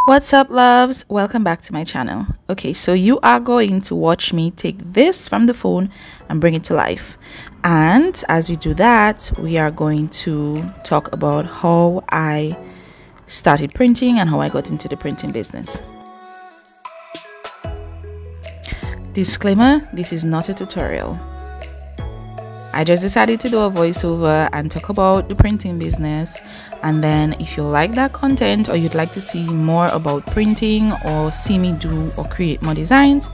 What's up, loves? Welcome back to my channel. Okay, so you are going to watch me take this from the phone and bring it to life. And as we do that, we are going to talk about how I started printing and how I got into the printing business. Disclaimer, this is not a tutorial. I just decided to do a voiceover and talk about the printing business, and then if you like that content or you'd like to see more about printing or see me do or create more designs,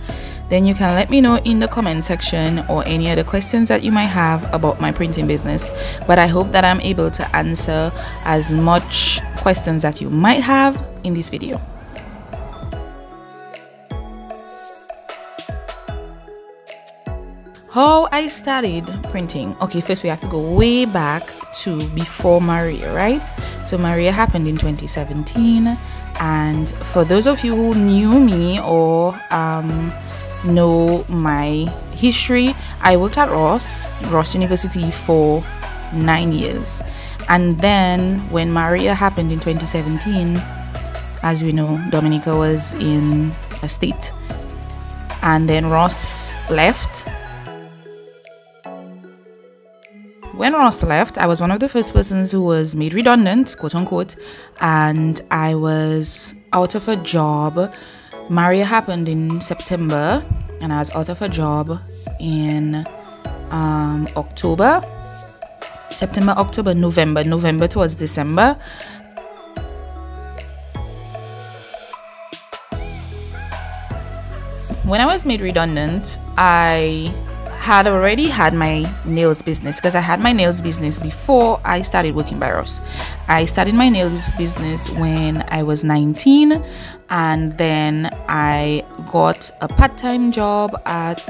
then you can let me know in the comment section or any other questions that you might have about my printing business. But I hope that I'm able to answer as much questions that you might have in this video. How I started printing. Okay, first we have to go way back to before Maria, right? So Maria happened in 2017, and for those of you who knew me or know my history, I worked at Ross University for 9 years. And then when Maria happened in 2017, as we know, Dominica was in a state, and then Ross left. When Ross left, I was one of the first persons who was made redundant, quote unquote, and I was out of a job. Maria happened in September, and I was out of a job in October, September, October, November towards December. When I was made redundant, I had already had my nails business, because I had my nails business before I started working by Ross. I started my nails business when I was 19, and then I got a part-time job at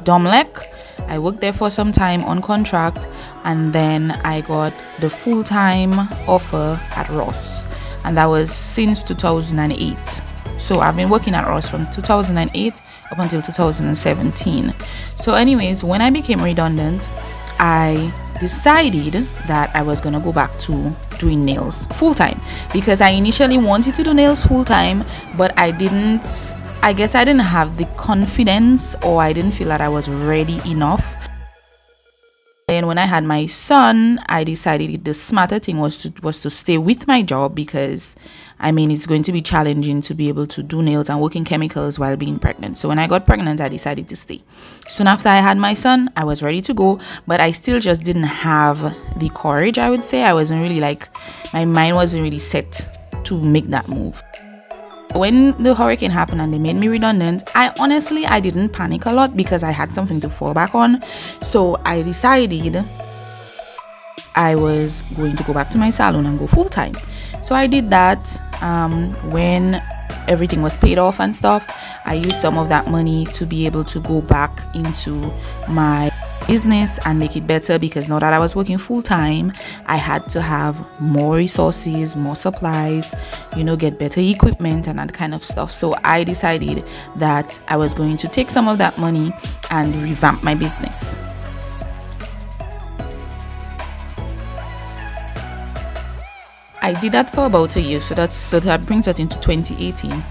Domlec. I worked there for some time on contract, and then I got the full-time offer at Ross, and that was since 2008. So I've been working at Ross from 2008 up until 2017. So anyways, when I became redundant, I decided that I was gonna go back to doing nails full-time, because I initially wanted to do nails full-time, but I guess I didn't have the confidence, or I didn't feel that I was ready enough. And when I had my son, I decided the smarter thing was to stay with my job, because I mean, it's going to be challenging to be able to do nails and work in chemicals while being pregnant. So when I got pregnant, I decided to stay. Soon after I had my son, I was ready to go, but I still just didn't have the courage, I would say. I wasn't really my mind wasn't really set to make that move. When the hurricane happened and they made me redundant, I didn't panic a lot, because I had something to fall back on. So I decided I was going to go back to my salon and go full-time. So I did that. When everything was paid off and stuff, I used some of that money to be able to go back into my business and make it better, because now that I was working full-time, I had to have more resources, more supplies, get better equipment and that kind of stuff. So I decided that I was going to take some of that money and revamp my business. I did that for about a year, so that brings us into 2018.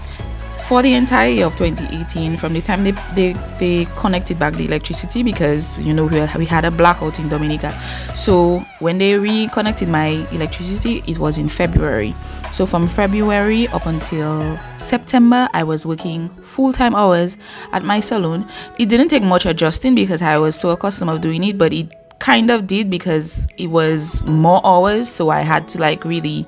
For the entire year of 2018, from the time they connected back the electricity, because we had a blackout in Dominica, so when they reconnected my electricity, it was in February. So from February up until September, I was working full-time hours at my salon. It didn't take much adjusting, because I was so accustomed of doing it, but it kind of did, because it was more hours, so I had to really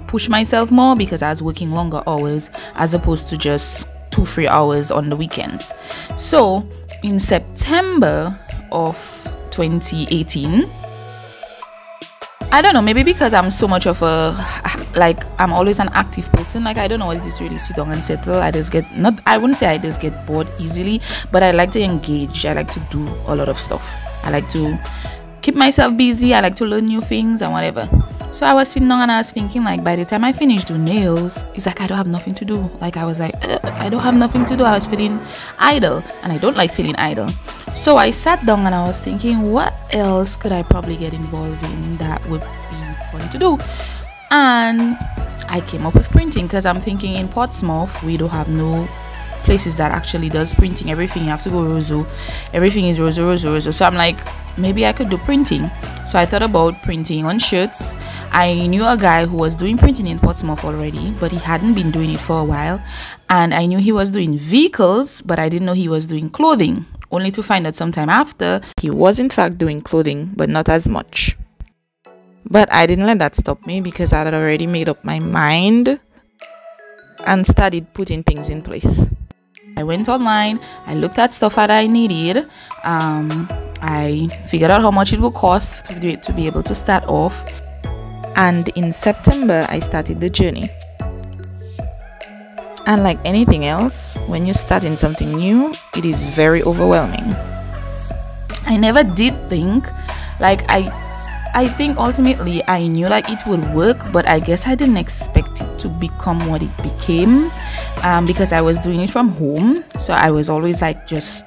push myself more, because I was working longer hours as opposed to just 2-3 hours on the weekends. So in September of 2018, I don't know, maybe because I'm so much of I'm always an active person. I don't know what it is to really sit down and settle. I wouldn't say I just get bored easily, but I like to engage. I like to do a lot of stuff. I like to keep myself busy. I like to learn new things and whatever. So I was sitting down and I was thinking, by the time I finished doing nails, it's I don't have nothing to do. I was I don't have nothing to do. I was feeling idle, and I don't like feeling idle. So I sat down and I was thinking, what else could I probably get involved in that would be fun to do? And I came up with printing because I'm thinking in Portsmouth we don't have no places that actually does printing. Everything you have to go Roseau, everything is Roseau. So I'm like, maybe I could do printing. So I thought about printing on shirts. I knew a guy who was doing printing in Portsmouth already, but he hadn't been doing it for a while. And I knew he was doing vehicles, but I didn't know he was doing clothing, only to find out sometime after he was in fact doing clothing, but not as much. But I didn't let that stop me because I had already made up my mind and started putting things in place. I went online, I looked at stuff that I needed, I figured out how much it would cost to be able to start off, and in September I started the journey. And like anything else, when you're starting something new, it is very overwhelming. I never did think, like I think ultimately I knew like it would work, but I guess I didn't expect it to become what it became, because I was doing it from home. So I was always like, just,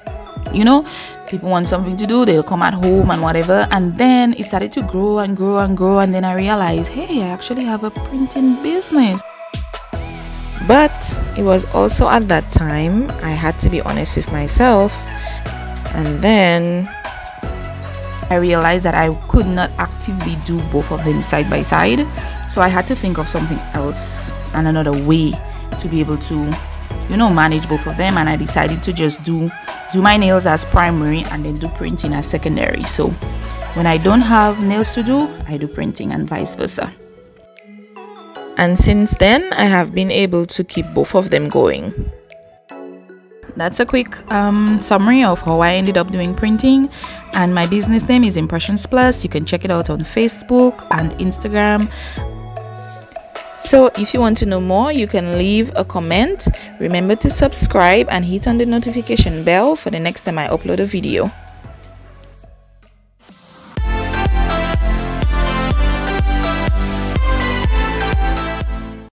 you know, people want something to do, they'll come at home and whatever. And then it started to grow and grow and grow, and then I realized, hey, I actually have a printing business. But it was also at that time I had to be honest with myself, and then I realized that I could not actively do both of them side by side. So I had to think of something else and another way to be able to, you know, manage both of them. And I decided to just do my nails as primary and then do printing as secondary. So when I don't have nails to do, I do printing and vice versa. And since then, I have been able to keep both of them going. That's a quick summary of how I ended up doing printing. And my business name is ImPressionz Plus. You can check it out on Facebook and Instagram. So if you want to know more, you can leave a comment. Remember to subscribe and hit on the notification bell for the next time I upload a video.